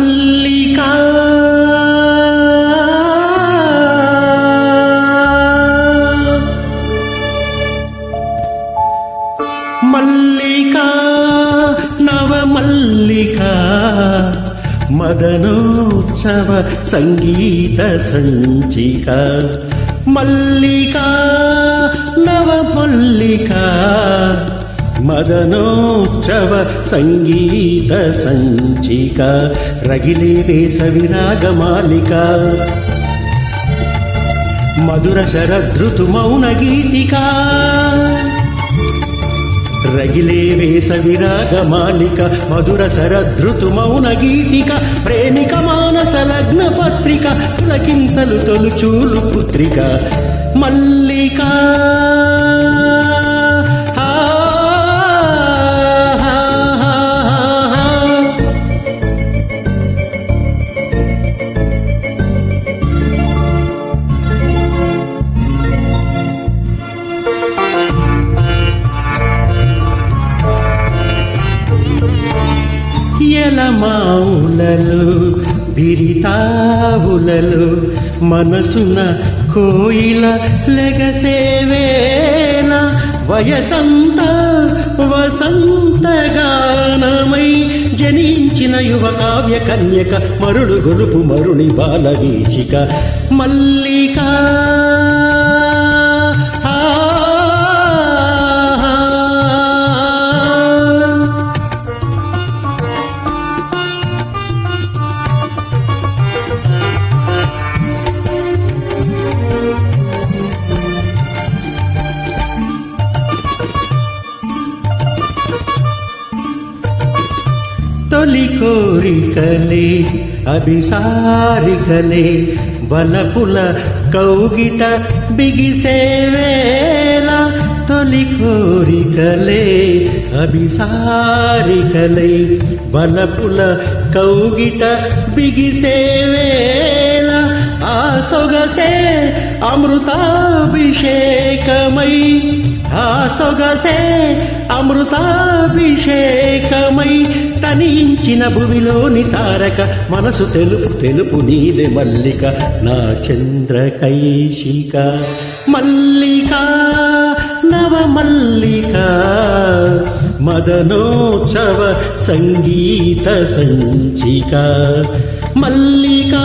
మల్లికా మల్లికా నవమల్లికా మదనోత్సవ సంగీత సంచిక మల్లికా నవమల్లికా మదనోత్సవ సంగీత సంచిక రగిలే వేసవి రాగమాలిక మధుర శరదృతు మౌన గీతిక రగిలే వేసవి రాగమాలిక మధుర శరదృతు మౌన గీతిక ప్రేమిక మానస లగ్న పత్రిక పులకింతలు తొలుచూలు పుత్రిక మల్లికా ఎలమావులలు విరితావులలు మనసున కోయిల లెగసేవేళ వయసంత వసంతగానమై జనించిన యువ కావ్య కన్యక మరుడు గొలుపు మరుని బాలవీచిక మల్లికా తొలి కోరికలే అభిసారికలే వలపుల కౌగిట బిగిసేవేళ తొలి కోరికలే అభిసారికలే వలపుల కౌగిట బిగిసేవేళ ఆ సొగసే అమృతాభిషేకమై ఆ సొగసే అమృతాభిషేకమై తనించిన భువిలోని తారక మనసు తెలుపు తెలుపు నీదే మల్లిక నా చంద్రకైశిక మల్లికా నవమల్లిక మదనోత్సవ సంగీత సంచిక మల్లికా